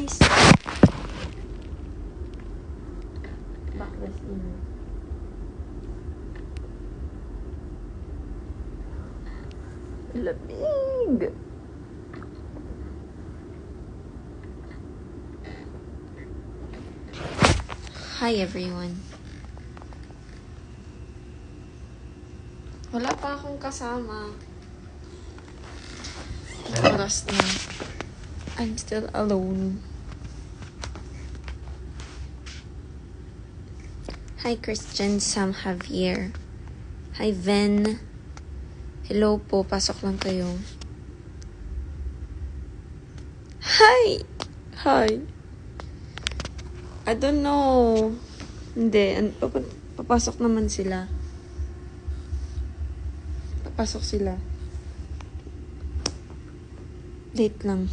guys. Backless in. Lamig! Hi everyone. Wala pa akong kasama. Oras na. I'm still alone. Hi Christian Sam Javier. Hi Ven. Hello po, pasok lang kayo. Hi! Hi. I don't know. Hindi, papasok naman sila. Papasok sila. Late lang.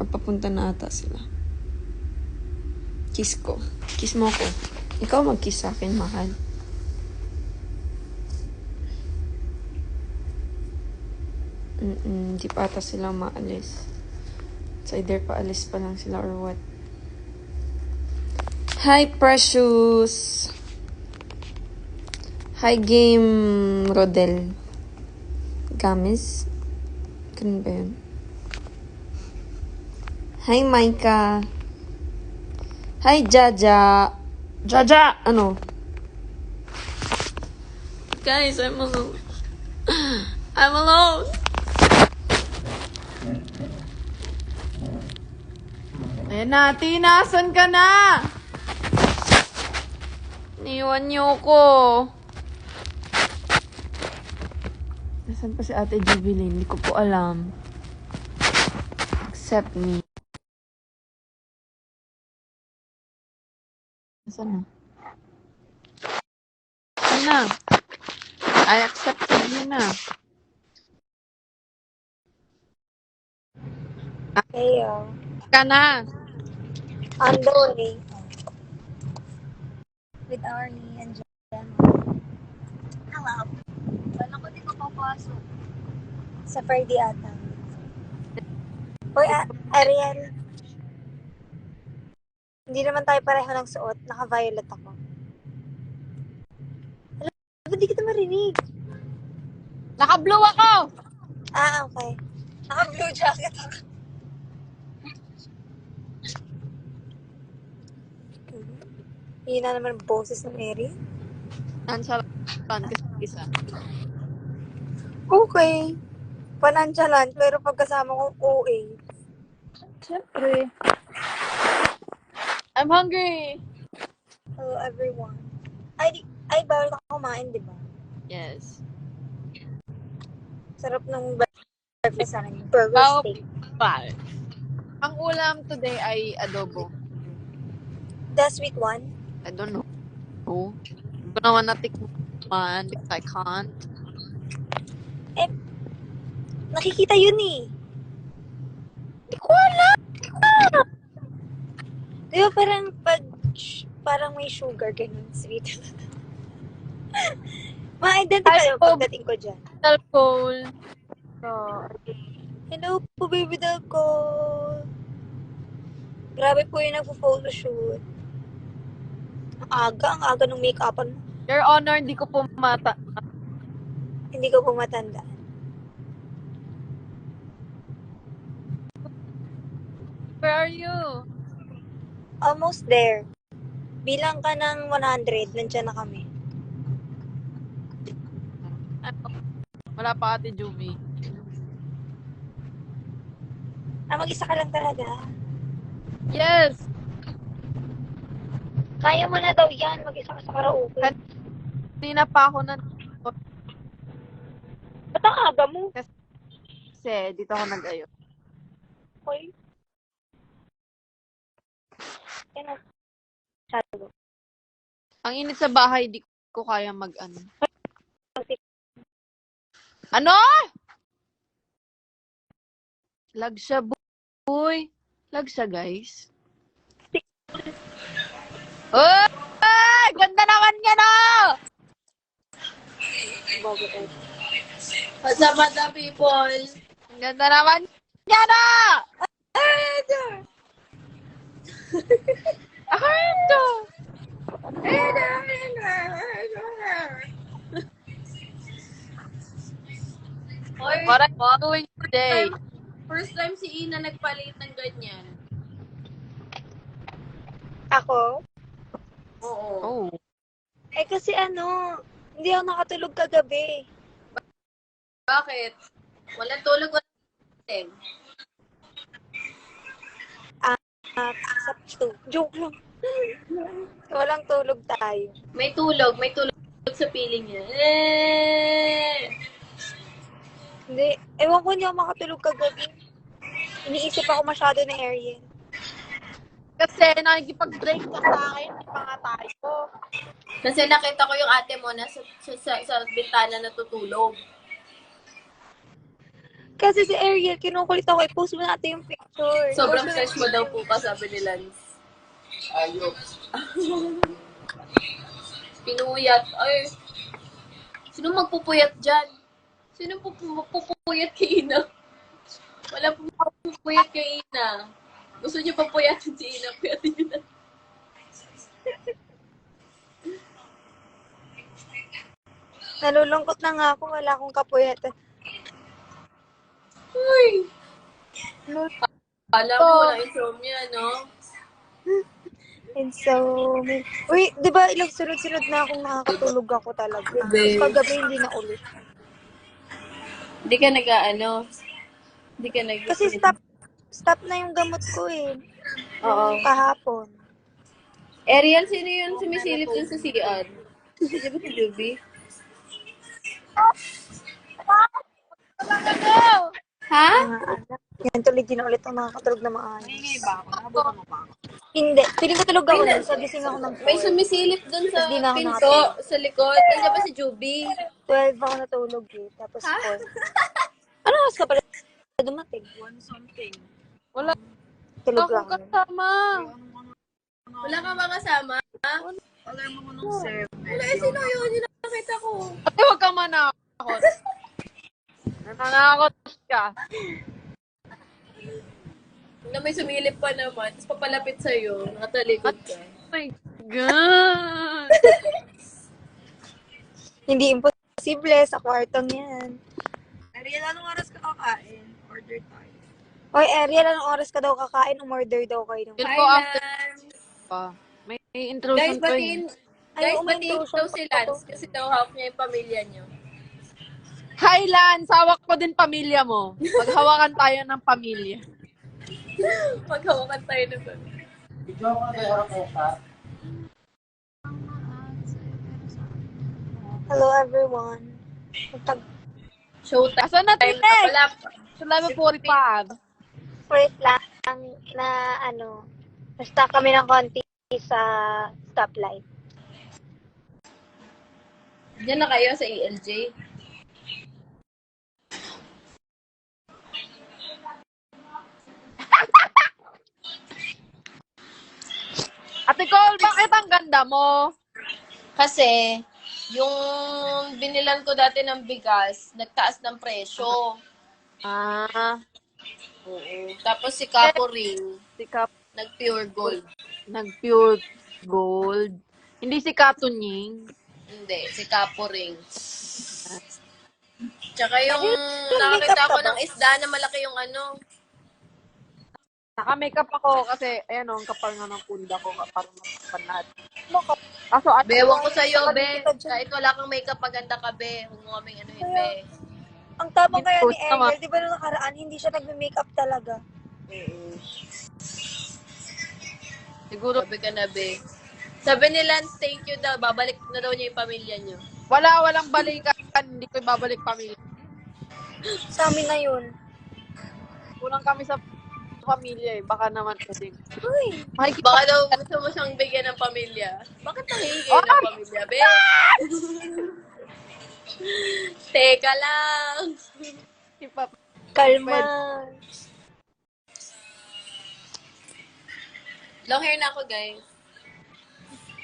Papunta na ata sila. Kiss ko. Kiss mo ko. Ikaw mag-kiss sa akin, mahal. Di pa ata sila maalis. It's either paalis pa lang sila or what. Hi, Precious! Hi, Game Rodel. Gamis? Ganun ba yun? Hi, Micah. Hi, Jaja. Jaja! Ano? Guys, I'm alone. I'm alone! Ayan na, Tina! Asan ka na? Niwan niyo ko. Nasaan pa si Ate Jubilin? Hindi ko po alam. Accept me. Nasaan na? Nasaan na? I accepted you na. Heyo. Ka na. On the way. With Arnie and Gemma. Hello. Wala ko din mapapasok. Sa Friday ata. Hoy, Ariel. Hindi naman tayo pareho ng suot. Naka-violet ako. Alam, ba't di kita marinig? Naka-blue ako! Ah, okay. Naka-blue jacket ako. Hina naman ang boses ng Mary. Nonchalant kasi isa. Okay. Panantsalan, pero pagkasama ko, OA. Siyempre. I'm hungry! Hello, everyone. Ay, bawal ka kumain, di ba? Yes. Sarap ng breakfast sa akin. Burger steak. Bawal. Ang ulam today ay adobo. The sweet one? I don't know. Hindi ko naman natikman because I can't. Eh, nakikita yun eh. Hindi ko alam! Di ba parang may sugar, ganun, sweet. Ma-identify mo pagdating ko dyan. Alcohol. So, Hello po, baby doll ko. Grabe po yung nagpo-photoshoot. Ang aga ng make-upan mo. Your Honor, hindi ko po mata. Hindi ko po matanda. Where are you? Almost there. Bilang ka ng 100, nandiyan na kami. Wala pa Ate Juvie. Mag-isa ka lang talaga. Yes! Kaya mo na daw yan, mag-isa ka sa karaoke. Kanina pa ako na... Ba't ang aga mo? Kasi dito ako nag-ayo. Okay. Yan na. Sabi. Ang init sa bahay, di ko kaya mag-ano. Ano? Lag siya, boy. Lag siya, guys. Oh! Ganda naman niya, no! What's up, people? Ganda naman niya, no! Ako ito! Oy, What are you doing today? first time si Ina nagpalit ng ganyan. Ako? Oo. Oh. Eh kasi hindi ako nakatulog kagabi. Bakit? Walang tulog, walang gising. Sakto. Joke lang. Walang tulog tayo. May tulog sa piling niya. Hindi. Ewan ko, hindi ako makatulog kagabi. Iniisip ako masyado na Ariel. Kasi nakikipag-break ka sa akin, hindi pa nga tayo. Kasi nakita ko yung ate mo na sa bintana natutulog. Kasi si Ariel, kinukulit ako. I-post mo natin yung picture. Sobrang I-post mo fresh mo daw po ka, sabi ni Lance. Ayok. Pinuyat. Ay, sino magpupuyat dyan? Sino magpupuyat kay Ina? Wala pupuyat kay Ina. Gusto niyo pa puyatin si Ina, puyatin niyo na. Nalulungkot na nga ako. Wala akong kapuyatan. Uy! Alam mo, walang insomnia, no? And so, uy, di ba ilang sunod-sunod na akong nakakatulog ako talaga. Babe. Paggabi hindi na ulit. Hindi ka hindi ka Kasi stop na yung gamot ko eh. Oo. Kahapon. Ariel, sino yun sumisilip dun sa CR? Di ba si Juby? Ha? Mga anak. Yan tuloy din na ulit ang nakakatulog na maayos. Hindi ba ako? Nakabutan mo ba ako? Hindi. Piling ko tulog ako nun. So, gising ako ng 4. May sumisilip dun sa Di na ako pinto, nakatulog. sa likod. Hindi ba si Juby? 12 ako natulog eh. Tapos 4. Ano oras ka pala dumating? Wala Tulog akong lang. kasama. Wala ka ba kasama? Wala eh, sino yun? Hindi nakakita ko. Ate, huwag kang manakot. Nananakot ka. Na may sumilip pa naman, tapos papalapit sa'yo, nakatalikod ka. Oh my God! Hindi imposible sa kwartong yan. Ariel, anong oras ka kakain? Order tayo. Hoy, Ariel, anong oras ka daw kakain? Umorder daw kayo. Feel Hi, ko after Lance! pa. May Guys, intrusion ko batiin, eh. Ay, guys, batiin intrusion daw si Lance kasi daw hawak niya yung pamilya niyo. Hi, Lance! Hawak ko din pamilya mo. Maghawakan tayo ng pamilya. Maghawakan tayo ng pamilya. Hello, everyone. Showtime Asan na na Tinex? pala. Sa level 45. First lang na na-stuck kami ng konti sa stoplight. Diyan na kayo sa ELJ. Ate Cole, bakit ang ganda mo? Kasi, yung binilan ko dati ng bigas, nagtaas ng presyo. Ah, Oo. Tapos si Capo Ring, si Kap nag-pure gold. nag-pure gold. Hindi si Katunying. Hindi, si Capo Ring. Tsaka yung Nag-makeup nakakita ka ko ba? ng isda na malaki yung ano. Naka-makeup ako kasi, ayan o, ang kapal nga ng punda ko. Parang nakapan lahat. Baka Kaso, ate, Bewang ko sa'yo, Saka be. dito dyan. Kahit wala kang makeup, maganda ka, be. Huwag mo kaming ano yun, be. ang tama kaya ni Post naman. Ariel, di ba nung nakaraan, hindi siya nagme-makeup talaga. siguro, Sabi ka na, be. Sabi ni Lance, thank you daw. Babalik na daw niya yung pamilya niyo. walang balikan. Hindi ko ibabalik pamilya. Sa amin na yun. Kulang kami sa pamilya eh. Baka naman kasi. Uy, Baka daw gusto mo siyang bigyan ng pamilya. Bakit nangihingi Oh! ng pamilya, be? Teka lang. kalma. Long hair na ako, guys.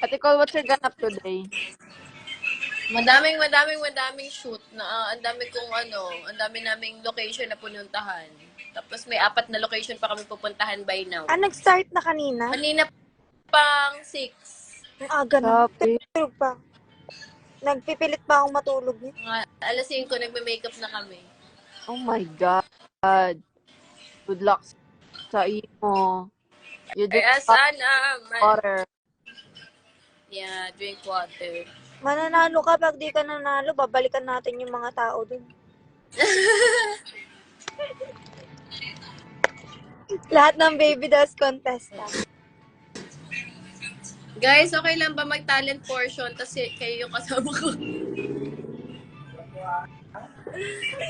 Ate Cole, what's your ganap today? Madaming shoot na ang dami kong ang dami naming location na pununtahan. Tapos may 4 na location pa kami pupuntahan by now. Nag-start na kanina? Kanina pang 6. Ang aga na. Sabi. Tulog pa. Nagpipilit pa akong matulog niya. Mga alas 5 nagme-makeup na kami. Oh my God. Good luck sa imo. You just Sana. water. Yeah, drink water. Mananalo ka, pag di ka nanalo, babalikan natin yung mga tao dun. Lahat ng baby dolls contest. Guys, okay lang ba mag-talent portion? Kasi kayo yung kasama ko.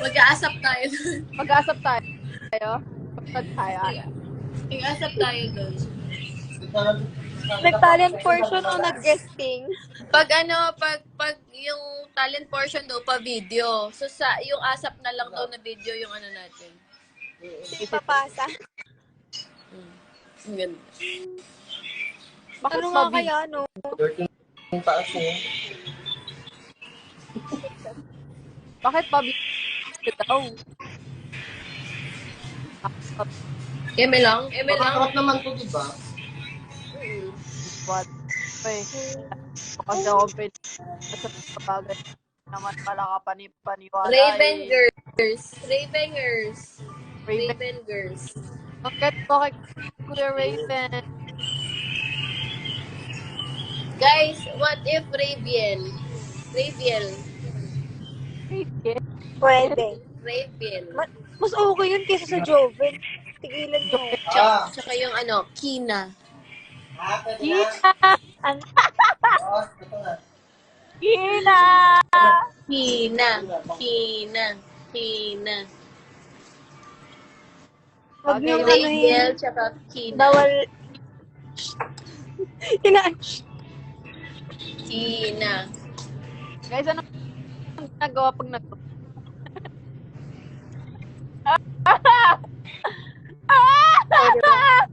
Mag-aasap tayo dun. Mag-aasap tayo. Pagkad tayo. Mag-aasap tayo dun. Nag-talent portion o nag-guesting? Pag yung talent portion daw pa video. So yung asap na lang daw na video yung natin. Hindi papasa. Ang ganda. Bakit Ano nga ba kaya, no? Bakit ba daw? Eme lang? Makakarap naman to, diba? What? Kasi ako sa bagay naman pala ka paniwala. Ravengers. Bakit Kuya Raven? Guys, what if Raviel? Pwede. Raviel. Mas okay yun kaysa sa Joven. Tigilan nyo. Tsaka yung Kina. Kina. Wag nyo Raviel, tsaka Kina. Bawal. Kina. Guys, anong ginagawa pag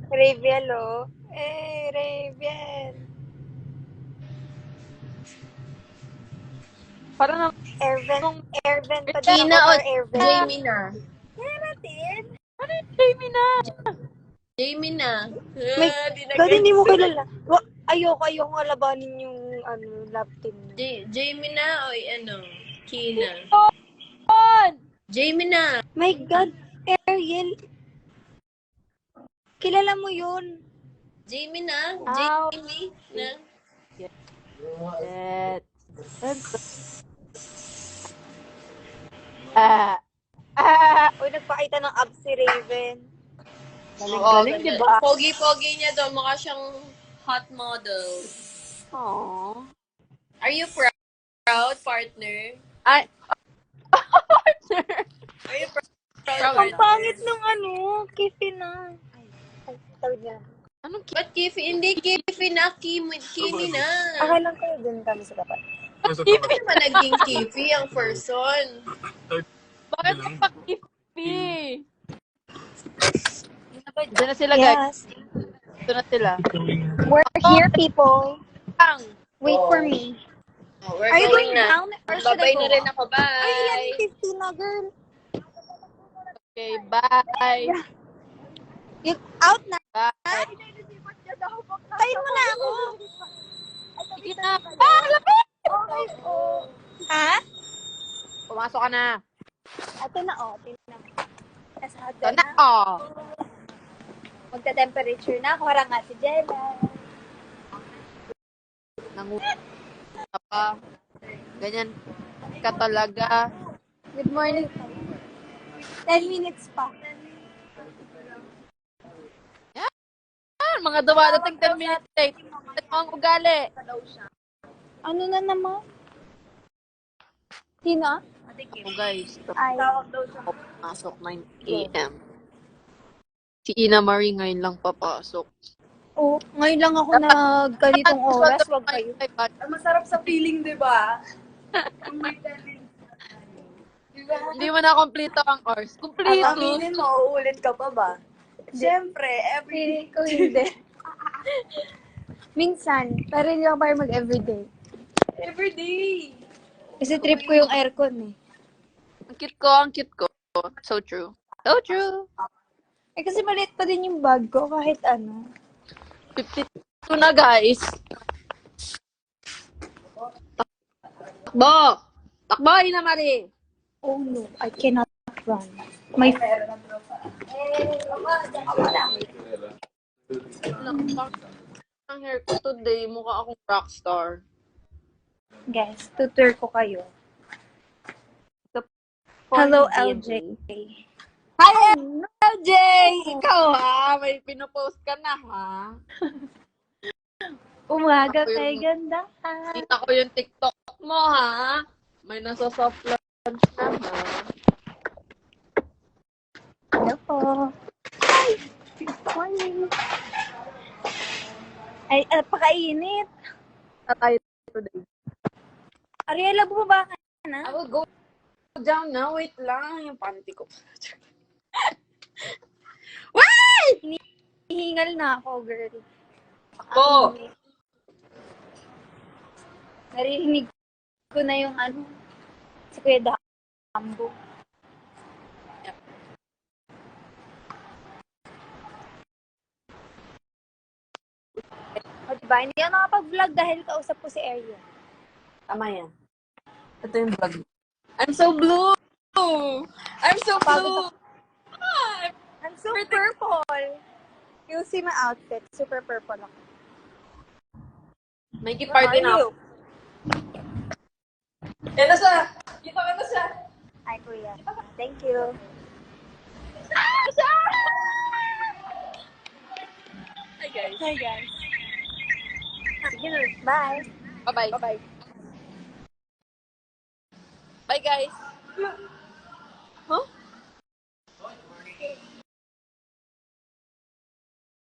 Raviel, oh. Raviel. Parang Airven pa Kina o Airven? Jamie na? Jamie na. May, dati hindi mo kilala. Ayoko alabanin yung love team. Jamie na o Kina? Jamie na. My God, Ariel. Kilala mo yun. Jamie na? Ow. Jamie na? Uy, nagpakita ng abs si Raven. Galing, di ba? Pogi-pogi niya daw. Mukha siyang hot model. Aww. Are you proud, partner? Ay, Are you proud, Ang partner? pangit nung Kifi na. Ay, tawid niya. anong Ba't Kifi? Hindi Kifi na. Kimi na. Akala ko dun kami sa tapat. Hindi naman naging Kifi ang person. Bakit pa Kifi? Diyan na sila, guys. Yes. Ito na sila. We're here, people. Ang. Wait for me. Oh, we're Are you going going na. down? Or should Babay I go na rin up? ako. Ay, Bye. 11:50 na, girl. Okay, bye. Out na. Bye. Tayin mo na ako. Sige na. Lapit! Ha? Pumasok ka na. Ito na, Ito na. Ito na, oh. Magta-temperature na. Kung nga si Jella. Nanguha pa. Ganyan ka talaga. Good morning. 10 minutes pa. Yan, mga dumadating 10 minutes late. Ito ang ugali. Ano na naman? Sino? Oh, guys. Ay. Pasok 9 a.m. Si Ina Marie ngayon lang papasok. Oh, ngayon lang ako ganitong oras. Wag kayo. Masarap sa feeling, di ba? Hindi mo na kompleto ang hours. Kompleto. Aminin mo, uulit ka pa ba? Siyempre, Feeling ko hindi. Minsan, pero hindi ako parang mag-everyday. everyday. Kasi trip ko yung aircon eh. Ang cute ko, ang cute ko. So true. So true. Eh kasi maliit pa din yung bag ko kahit ano. 52 na, guys. Takbo! Takbo, Ina Marie! Oh no, I cannot run. My Ang hair ko today, mukha akong rockstar. guys, tutor ko kayo. Hello, LJ. Hi, LJ! Ikaw ha? May pinopost ka na ha? Umaga Ako kay yung- ganda. Kita ko yung TikTok mo ha? May nasa soft launch na ha? Hello po. Hi! Good morning. Ay, pakainit. Sa tayo today. Ariela, bumaba ka na? I will go down na. Wait lang. Yung panty ko. Hihingal na ako, girl. Po! Narinig ko na yung si Kuya Dambo. O diba, hindi ako nakapag-vlog dahil kausap ko si Ariel. Tama yan. Ito yung vlog. I'm so blue! I'm so blue! I'm so purple. You'll see my outfit. Super purple ako. May Where party are na you? ako. Yan na siya! Kita ka na siya! Hi, Kuya. Thank you. Hi guys. Hi, guys. Sige na. Bye. Bye-bye. Bye-bye. Bye guys!